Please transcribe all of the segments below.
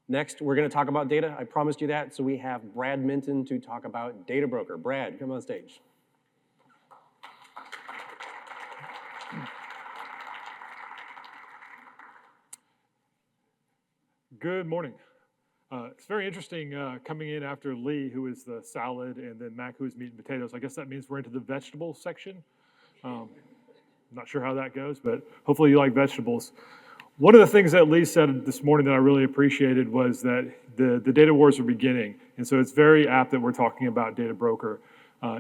Next, we're going to talk about data. I promised you that. So we have Brad Minton to talk about Data Broker. Brad, come on stage. Good morning. It's very interesting coming in after Lee, who is the salad, and then Mac, who is meat and potatoes. I guess that means we're into the vegetable section. Not sure how that goes, but hopefully you like vegetables. One of the things that Lee said this morning that I really appreciated was that the data wars are beginning. And so it's very apt that we're talking about Data Broker.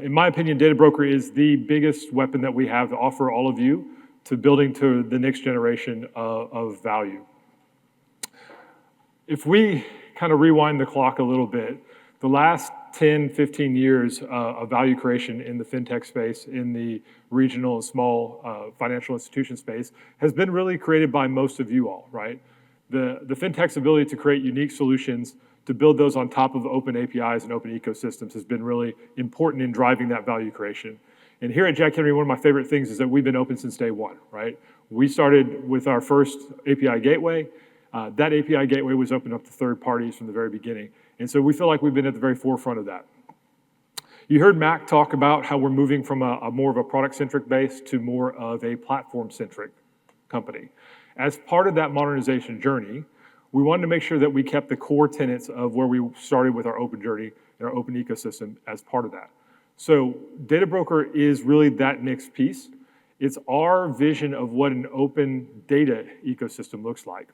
In my opinion, Data Broker is the biggest weapon that we have to offer all of you to building to the next generation of value. If we kind of rewind the clock a little bit, the last 10, 15 years of value creation in the fintech space, in the regional and small financial institution space, has been really created by most of you all, right? The fintech's ability to create unique solutions, to build those on top of open APIs and open ecosystems has been really important in driving that value creation. And here at Jack Henry, one of my favorite things is that we've been open since day one, right? We started with our first API gateway. That API gateway was opened up to third parties from the very beginning. And so we feel like we've been at the very forefront of that. You heard Mac talk about how we're moving from a more of a product-centric base to more of a platform-centric company. As part of that modernization journey, we wanted to make sure that we kept the core tenets of where we started with our open journey and our open ecosystem as part of that. So Data Broker is really that next piece. It's our vision of what an open data ecosystem looks like.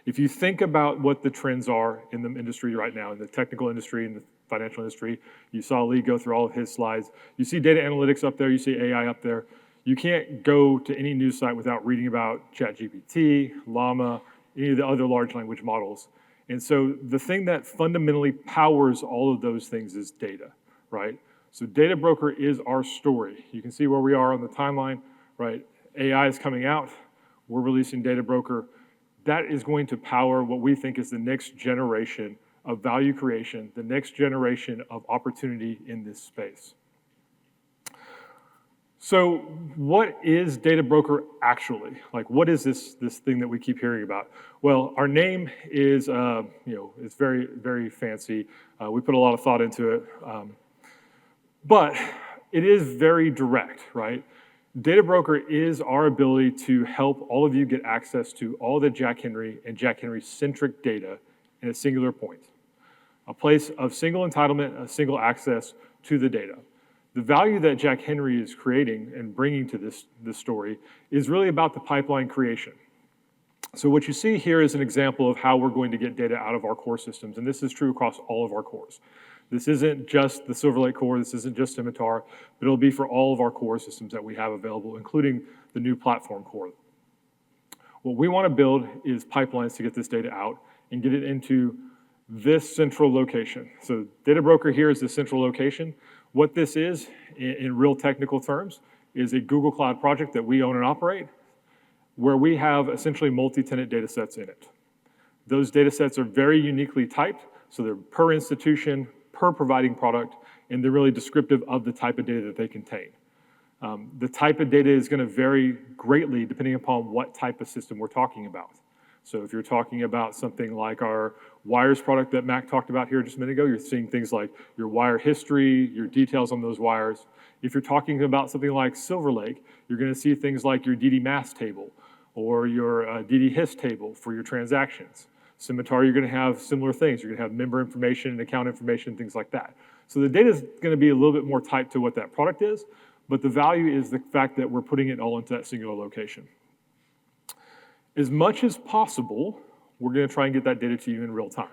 If you think about what the trends are in the industry right now, in the technical industry, in the financial industry, you saw Lee go through all of his slides. You see data analytics up there, you see AI up there. You can't go to any news site without reading about ChatGPT, Llama, any of the other large language models. And so the thing that fundamentally powers all of those things is data, right? So Data Broker is our story. You can see where we are on the timeline, right? AI is coming out. We're releasing Data Broker. That is going to power what we think is the next generation of value creation, the next generation of opportunity in this space. So what is Data Broker actually? Like, what is this thing that we keep hearing about? Well, our name is, it's very, very fancy. We put a lot of thought into it. But it is very direct, right? Data Broker is our ability to help all of you get access to all the Jack Henry and Jack Henry-centric data in a singular point. A place of single entitlement, a single access to the data. The value that Jack Henry is creating and bringing to this story is really about the pipeline creation. So what you see here is an example of how we're going to get data out of our core systems, and this is true across all of our cores. This isn't just the Silver Lake core, this isn't just Scimitar, but it'll be for all of our core systems that we have available, including the new platform core. What we want to build is pipelines to get this data out and get it into this central location. So Data Broker here is the central location. What this is, in real technical terms, is a Google Cloud project that we own and operate, where we have essentially multi-tenant data sets in it. Those data sets are very uniquely typed, so they're per institution, per providing product, and they're really descriptive of the type of data that they contain. The type of data is going to vary greatly depending upon what type of system we're talking about. So if you're talking about something like our wires product that Mac talked about here just a minute ago, you're seeing things like your wire history, your details on those wires. If you're talking about something like Silver Lake, you're going to see things like your DD mass table or your DD hist table for your transactions. Scimitar, you're going to have similar things. You're going to have member information and account information, things like that. So the data is going to be a little bit more typed to what that product is, but the value is the fact that we're putting it all into that singular location. As much as possible, we're going to try and get that data to you in real time.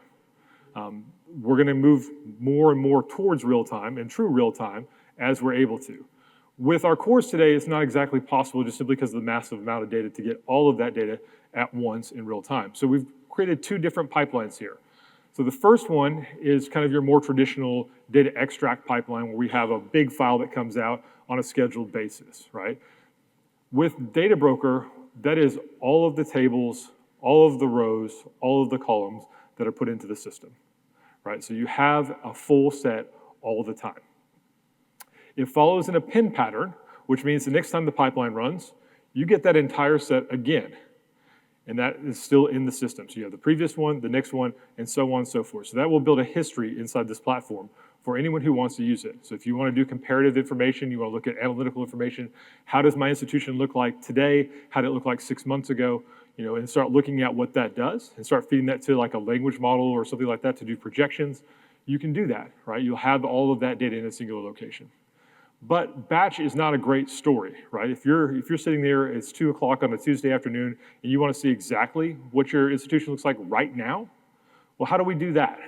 We're going to move more and more towards real time and true real time as we're able to. With our cores today, it's not exactly possible just simply because of the massive amount of data to get all of that data at once in real time. So we've created two different pipelines here. So the first one is kind of your more traditional data extract pipeline where we have a big file that comes out on a scheduled basis, right? With Data Broker, that is all of the tables, all of the rows, all of the columns that are put into the system, right? So you have a full set all the time. It follows in a pin pattern, which means the next time the pipeline runs, you get that entire set again. and that is still in the system. So you have the previous one, the next one, and so on and so forth. So that will build a history inside this platform for anyone who wants to use it. So if you want to do comparative information, you want to look at analytical information, how does my institution look like today? How did it look like 6 months ago? And start looking at what that does and start feeding that to like a language model or something like that to do projections. You can do that, right? You'll have all of that data in a singular location. But batch is not a great story, right? If you're sitting there, it's 2 o'clock on a Tuesday afternoon, and you want to see exactly what your institution looks like right now, well, how do we do that?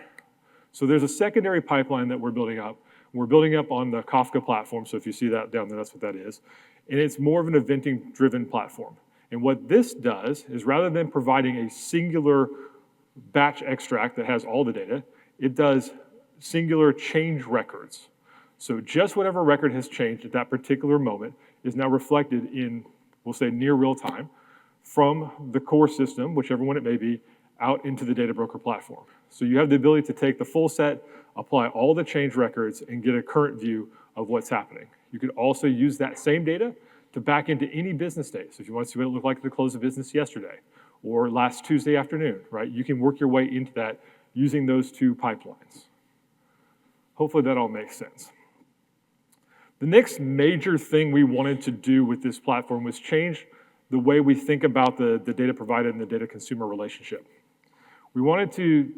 So there's a secondary pipeline that we're building up. We're building up on the Kafka platform, so if you see that down there, that's what that is. And it's more of an eventing-driven platform. And what this does is rather than providing a singular batch extract that has all the data, it does singular change records. So just whatever record has changed at that particular moment is now reflected in, we'll say, near real time from the core system, whichever one it may be, out into the data broker platform. So you have the ability to take the full set, apply all the change records, and get a current view of what's happening. You could also use that same data to back into any business day. So if you want to see what it looked like at the close of business yesterday or last Tuesday afternoon, right? You can work your way into that using those two pipelines. Hopefully that all makes sense. The next major thing we wanted to do with this platform was change the way we think about the data provider and the data consumer relationship. We wanted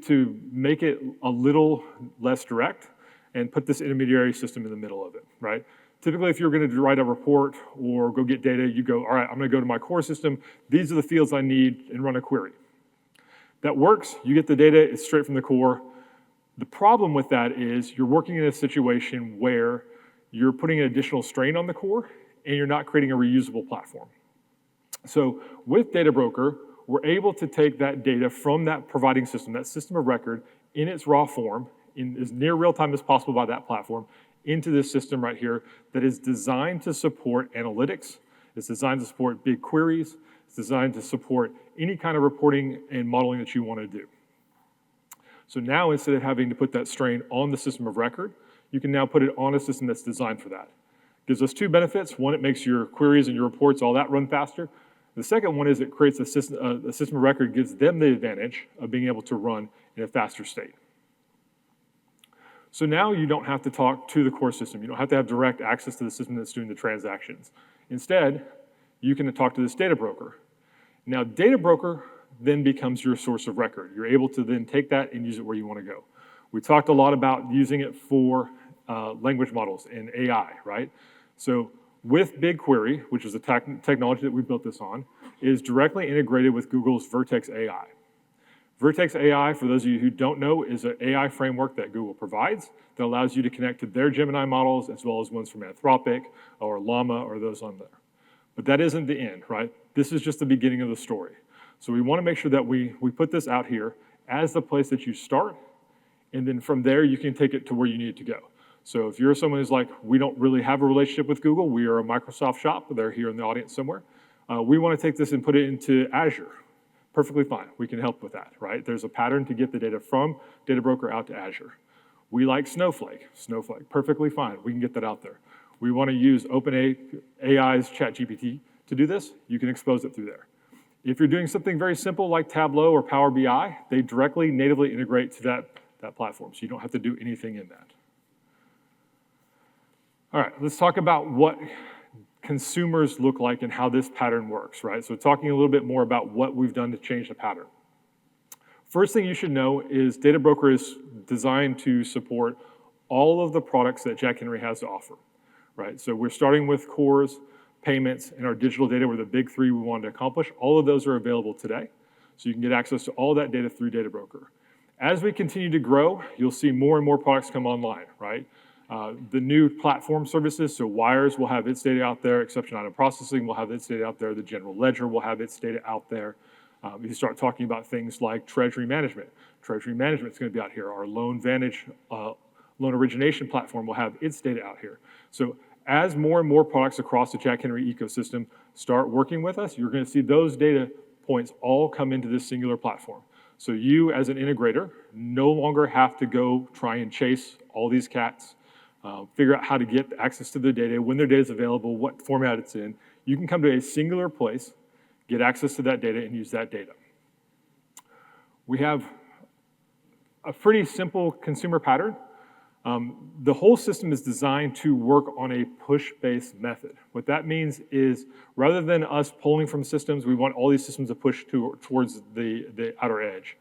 to make it a little less direct and put this intermediary system in the middle of it, right? Typically, if you're going to write a report or go get data, you go, all right, I'm going to go to my core system. These are the fields I need and run a query. That works. You get the data. It's straight from the core. The problem with that is you're working in a situation where you're putting an additional strain on the core and you're not creating a reusable platform. So with Data Broker, we're able to take that data from that providing system, that system of record, in its raw form, in as near real time as possible by that platform, into this system right here that is designed to support analytics, it's designed to support big queries, it's designed to support any kind of reporting and modeling that you want to do. So now instead of having to put that strain on the system of record, you can now put it on a system that's designed for that. Gives us two benefits. One, it makes your queries and your reports, all that run faster. The second one is it creates a system of record, gives them the advantage of being able to run in a faster state. So now you don't have to talk to the core system. You don't have to have direct access to the system that's doing the transactions. Instead, you can talk to this data broker. Now, data broker then becomes your source of record. You're able to then take that and use it where you want to go. We talked a lot about using it for language models and AI, right? So with BigQuery, which is the technology that we built this on, is directly integrated with Google's Vertex AI. Vertex AI, for those of you who don't know, is an AI framework that Google provides that allows you to connect to their Gemini models as well as ones from Anthropic or Llama or those on there. But that isn't the end, right? This is just the beginning of the story. So we want to make sure that we put this out here as the place that you start, and then from there you can take it to where you need it to go. So if you're someone who's like, we don't really have a relationship with Google, we are a Microsoft shop, they're here in the audience somewhere, we want to take this and put it into Azure. Perfectly fine, we can help with that, right? There's a pattern to get the data from Data Broker out to Azure. We like Snowflake, perfectly fine, we can get that out there. We want to use OpenAI's ChatGPT to do this, you can expose it through there. If you're doing something very simple like Tableau or Power BI, they directly natively integrate to that platform, so you don't have to do anything in that. All right, let's talk about what consumers look like and how this pattern works, right? So talking a little bit more about what we've done to change the pattern. First thing you should know is Data Broker is designed to support all of the products that Jack Henry has to offer, right? So we're starting with cores, payments, and our digital data were the big three we wanted to accomplish. All of those are available today, so you can get access to all that data through Data Broker. As we continue to grow, you'll see more and more products come online, right? The new platform services, so Wires will have its data out there, Exception Item Processing will have its data out there, the General Ledger will have its data out there. You start talking about things like Treasury Management. Treasury Management is going to be out here. Our LoanVantage loan origination platform will have its data out here. So as more and more products across the Jack Henry ecosystem start working with us, you're going to see those data points all come into this singular platform. So you, as an integrator, no longer have to go try and chase all these cats, figure out how to get access to their data, when their data is available, what format it's in. You can come to a singular place, get access to that data and use that data. We have a pretty simple consumer pattern. The whole system is designed to work on a push-based method. What that means is rather than us pulling from systems, we want all these systems to push towards the outer edge.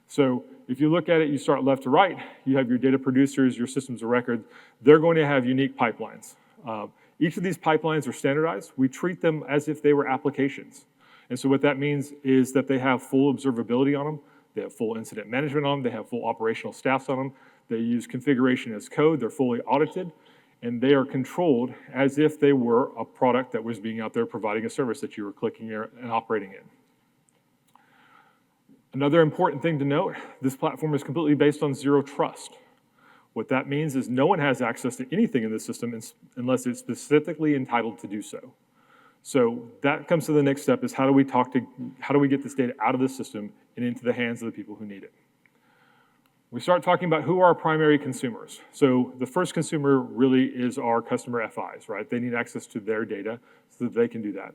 So if you look at it, you start left to right, you have your data producers, your systems of record. They're going to have unique pipelines. Each of these pipelines are standardized. We treat them as if they were applications. And so what that means is that they have full observability on them, they have full incident management on them, they have full operational staffs on them, they use configuration as code, they're fully audited, and they are controlled as if they were a product that was being out there providing a service that you were clicking and operating in. Another important thing to note, this platform is completely based on zero trust. What that means is no one has access to anything in this system unless it's specifically entitled to do so. So that comes to the next step is how do we get this data out of the system and into the hands of the people who need it? We start talking about who are our primary consumers. So the first consumer really is our customer FIs, right? They need access to their data so that they can do that.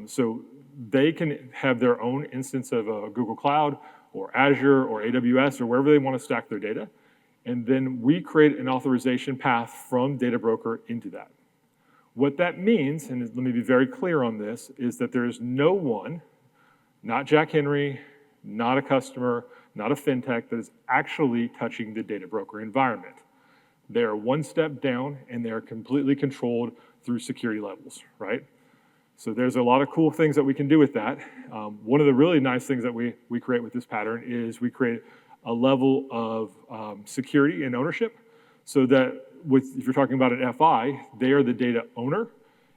So they can have their own instance of Google Cloud or Azure or AWS or wherever they want to stack their data. And then we create an authorization path from Data Broker into that. What that means, and let me be very clear on this, is that there is no one, not Jack Henry, not a customer, not a fintech, that is actually touching the Data Broker environment. They are one step down and they are completely controlled through security levels, right? So there's a lot of cool things that we can do with that. One of the really nice things that we create with this pattern is we create a level of security and ownership so that if you're talking about an FI, they are the data owner,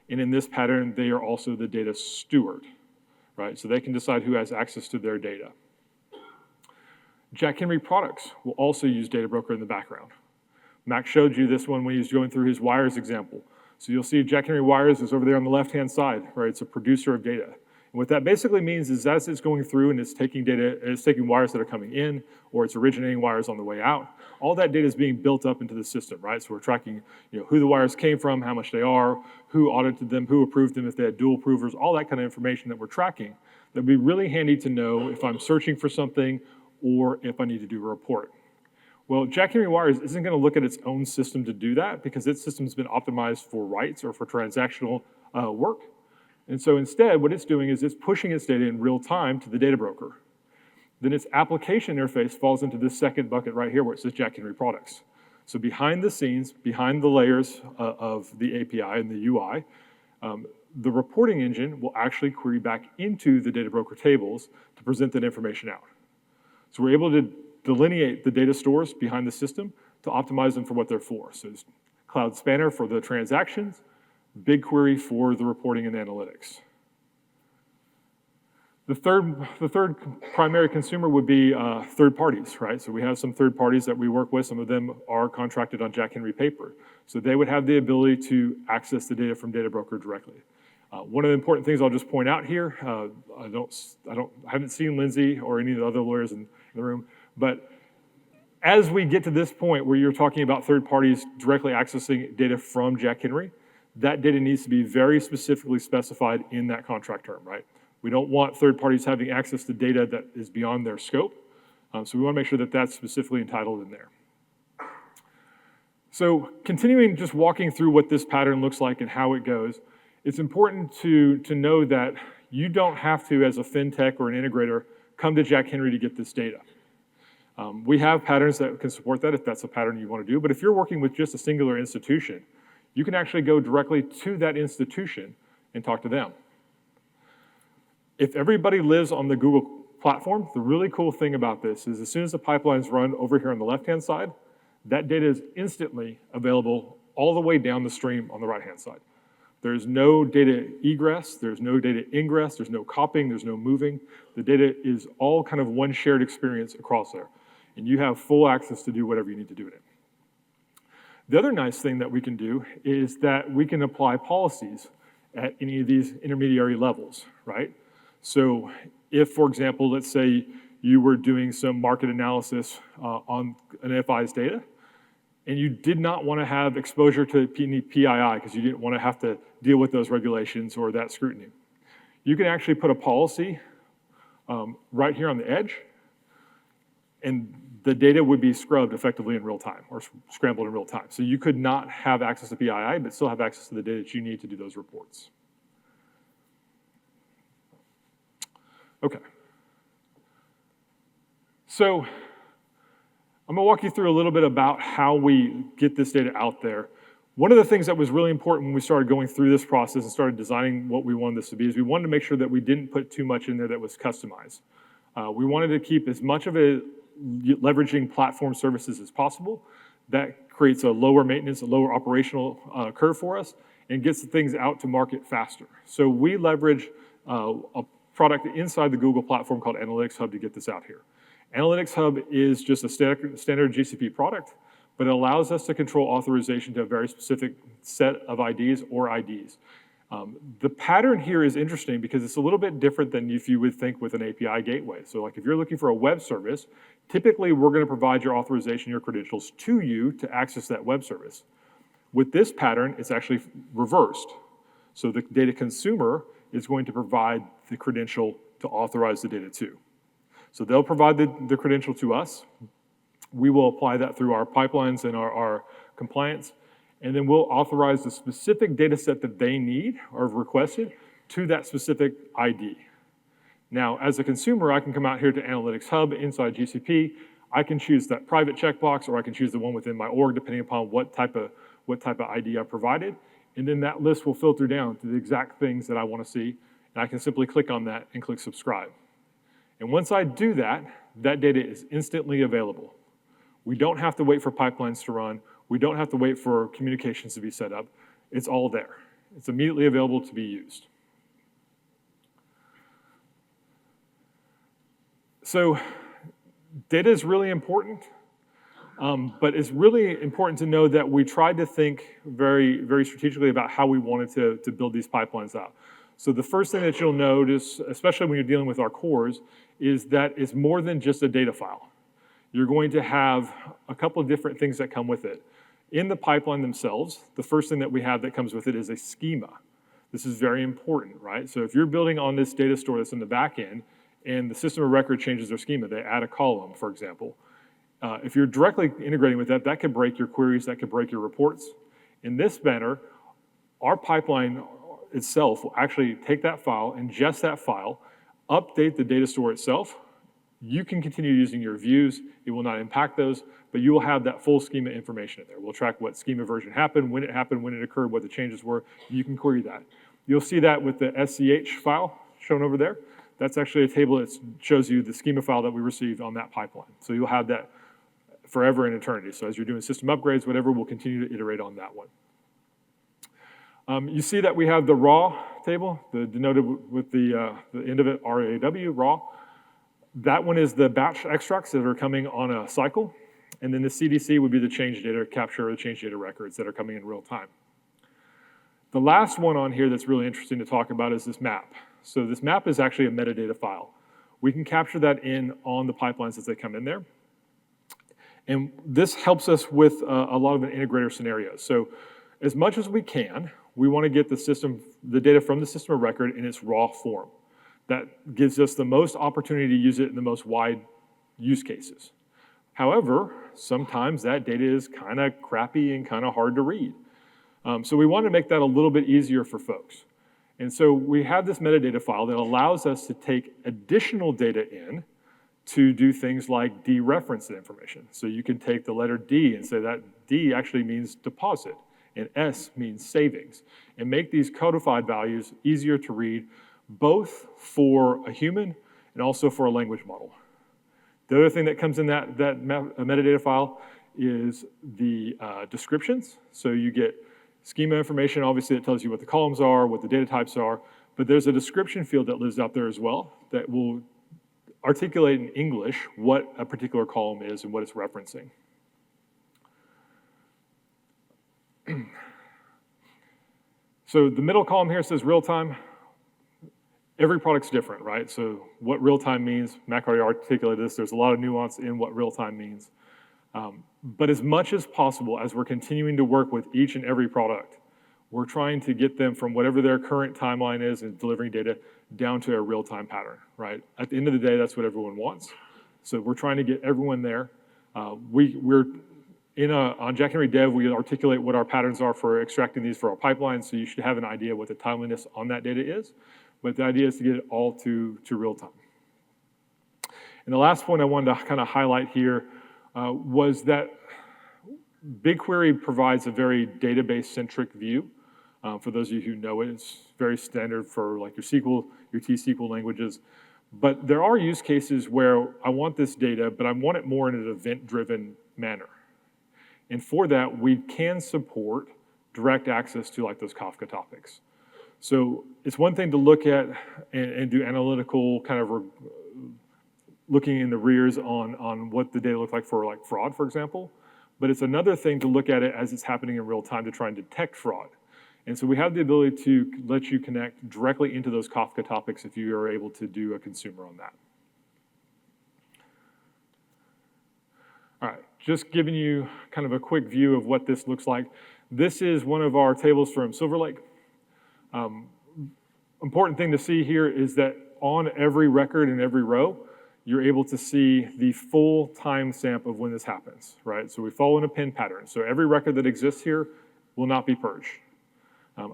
and in this pattern, they are also the data steward, right? So they can decide who has access to their data. Jack Henry products will also use Data Broker in the background. Max showed you this one when he was going through his wires example. So you'll see Jack Henry Wires is over there on the left-hand side, right? It's a producer of data. And what that basically means is as it's going through and it's taking data, it's taking wires that are coming in, or it's originating wires on the way out, all that data is being built up into the system, right? So we're tracking, who the wires came from, how much they are, who audited them, who approved them, if they had dual approvers, all that kind of information that we're tracking. That'd be really handy to know if I'm searching for something or if I need to do a report. Well, Jack Henry Wires isn't going to look at its own system to do that because its system's been optimized for writes or for transactional work. And so instead, what it's doing is it's pushing its data in real time to the Data Broker. Then its application interface falls into this second bucket right here where it says Jack Henry products. So behind the scenes, behind the layers of the API and the UI, the reporting engine will actually query back into the Data Broker tables to present that information out. So we're able to delineate the data stores behind the system to optimize them for what they're for. So it's Cloud Spanner for the transactions, BigQuery for the reporting and analytics. The third primary consumer would be third parties, right? So we have some third parties that we work with. Some of them are contracted on Jack Henry paper. So they would have the ability to access the data from Data Broker directly. One of the important things I'll just point out here, I haven't seen Lindsay or any of the other lawyers in the room, but as we get to this point where you're talking about third parties directly accessing data from Jack Henry, that data needs to be very specifically specified in that contract term, right? We don't want third parties having access to data that is beyond their scope. So we want to make sure that that's specifically entitled in there. So continuing just walking through what this pattern looks like and how it goes, it's important to know that you don't have to, as a fintech or an integrator, come to Jack Henry to get this data. We have patterns that can support that if that's a pattern you want to do, but if you're working with just a singular institution, you can actually go directly to that institution and talk to them. If everybody lives on the Google platform, the really cool thing about this is as soon as the pipelines run over here on the left-hand side, that data is instantly available all the way down the stream on the right-hand side. There's no data egress, there's no data ingress, there's no copying, there's no moving. The data is all kind of one shared experience across there. And you have full access to do whatever you need to do in it. The other nice thing that we can do is that we can apply policies at any of these intermediary levels, right? So if, for example, let's say you were doing some market analysis on an FI's data, and you did not want to have exposure to PII because you didn't want to have to deal with those regulations or that scrutiny. You can actually put a policy right here on the edge, and the data would be scrubbed effectively in real time or scrambled in real time. So you could not have access to PII, but still have access to the data that you need to do those reports. Okay. So I'm gonna walk you through a little bit about how we get this data out there. One of the things that was really important when we started going through this process and started designing what we wanted this to be is we wanted to make sure that we didn't put too much in there that was customized. We wanted to keep as much of it leveraging platform services as possible. That creates a lower maintenance, a lower operational curve for us, and gets the things out to market faster. So we leverage a product inside the Google platform called Analytics Hub to get this out here. Analytics Hub is just a standard GCP product, but it allows us to control authorization to a very specific set of IDs or IDs. The pattern here is interesting because it's a little bit different than if you would think with an API gateway. So like if you're looking for a web service, typically we're gonna provide your authorization, your credentials to you to access that web service. With this pattern, it's actually reversed. So the data consumer is going to provide the credential to authorize the data to. So they'll provide the credential to us. We will apply that through our pipelines and our compliance, and then we'll authorize the specific data set that they need or have requested to that specific ID. Now, as a consumer, I can come out here to Analytics Hub inside GCP. I can choose that private checkbox, or I can choose the one within my org, depending upon what type of ID I provided. And then that list will filter down to the exact things that I want to see, and I can simply click on that and click subscribe. And once I do that, that data is instantly available. We don't have to wait for pipelines to run. We don't have to wait for communications to be set up. It's all there. It's immediately available to be used. So data is really important, but it's really important to know that we tried to think very, very strategically about how we wanted to build these pipelines out. So the first thing that you'll notice, especially when you're dealing with our cores, is that it's more than just a data file. You're going to have a couple of different things that come with it. In the pipeline themselves, the first thing that we have that comes with it is a schema. This is very important, right? So if you're building on this data store that's in the back end, and the system of record changes their schema, they add a column, for example. If you're directly integrating with that, that could break your queries, that could break your reports. In this manner, our pipeline itself will actually take that file, ingest that file, update the data store itself. You can continue using your views. It will not impact those, but you will have that full schema information in there. We'll track what schema version happened, when it occurred, what the changes were. You can query that. You'll see that with the SCH file shown over there. That's actually a table that shows you the schema file that we received on that pipeline. So you'll have that forever in eternity. So as you're doing system upgrades, whatever, we'll continue to iterate on that one. You see that we have the raw table, denoted with the end of it, RAW, raw. That one is the batch extracts that are coming on a cycle. And then the CDC would be the change data capture or the change data records that are coming in real time. The last one on here that's really interesting to talk about is this map. So this map is actually a metadata file. We can capture that in on the pipelines as they come in there. And this helps us with a lot of the integrator scenarios. So as much as we can, we want to get the data from the system of record in its raw form. That gives us the most opportunity to use it in the most wide use cases. However, sometimes that data is kind of crappy and kind of hard to read. So we want to make that a little bit easier for folks. And so we have this metadata file that allows us to take additional data in to do things like dereference the information. So you can take the letter D and say that D actually means deposit, and S means savings, and make these codified values easier to read, both for a human and also for a language model. The other thing that comes in that metadata file is the descriptions. So you get schema information, obviously it tells you what the columns are, what the data types are, but there's a description field that lives out there as well that will articulate in English what a particular column is and what it's referencing. So the middle column here says real time. Every product's different, right? So what real time means, Mac already articulated this, there's a lot of nuance in what real time means. But as much as possible, as we're continuing to work with each and every product, we're trying to get them from whatever their current timeline is in delivering data down to a real-time pattern, right? At the end of the day, that's what everyone wants. So we're trying to get everyone there. We're on Jack Henry Dev, we articulate what our patterns are for extracting these for our pipelines, so you should have an idea what the timeliness on that data is. But the idea is to get it all to real time. And the last point I wanted to kind of highlight here was that BigQuery provides a very database-centric view. For those of you who know it, it's very standard for like your SQL, your T-SQL languages. But there are use cases where I want this data, but I want it more in an event-driven manner. And for that, we can support direct access to like those Kafka topics. So it's one thing to look at and do analytical kind of looking in the rears on what the data looks like for like fraud, for example. But it's another thing to look at it as it's happening in real time to try and detect fraud. And so we have the ability to let you connect directly into those Kafka topics if you are able to do a consumer on that. All right, just giving you kind of a quick view of what this looks like. This is one of our tables from Silver Lake. Important thing to see here is that on every record in every row, you're able to see the full timestamp of when this happens, right? So we follow an append pattern. So every record that exists here will not be purged.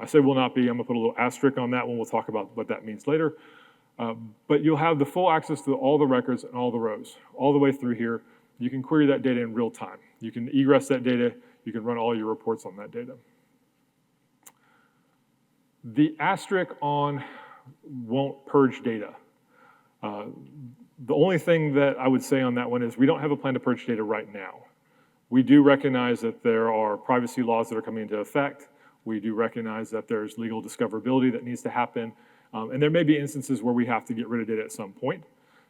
I say will not be, I'm gonna put a little asterisk on that one. We'll talk about what that means later. But you'll have the full access to all the records and all the rows, all the way through here. You can query that data in real time. You can egress that data. You can run all your reports on that data. The asterisk on won't purge data. The only thing that I would say on that one is we don't have a plan to purge data right now. We do recognize that there are privacy laws that are coming into effect. We do recognize that there's legal discoverability that needs to happen. And there may be instances where we have to get rid of data at some point.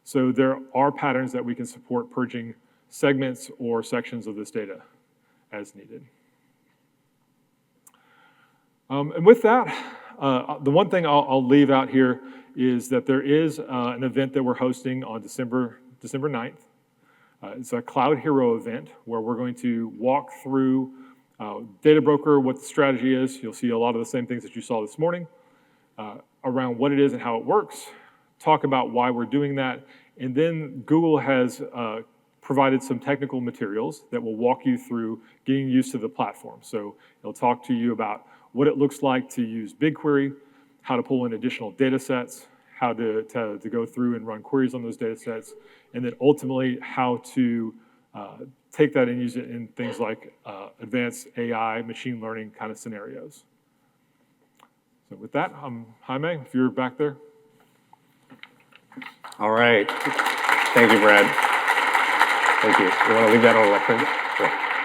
So there are patterns that we can support purging segments or sections of this data as needed. And with that, the one thing I'll leave out here is that there is an event that we're hosting on December 9th. It's a Cloud Hero event where we're going to walk through Data Broker, what the strategy is. You'll see a lot of the same things that you saw this morning around what it is and how it works, talk about why we're doing that, and then Google has provided some technical materials that will walk you through getting used to the platform. So it'll talk to you about what it looks like to use BigQuery, how to pull in additional data sets, how to go through and run queries on those data sets, and then ultimately how to take that and use it in things like advanced AI, machine learning kind of scenarios. So with that, Jaime, if you're back there. All right. Thank you, Brad. Thank you. You want to leave that on record? Sure.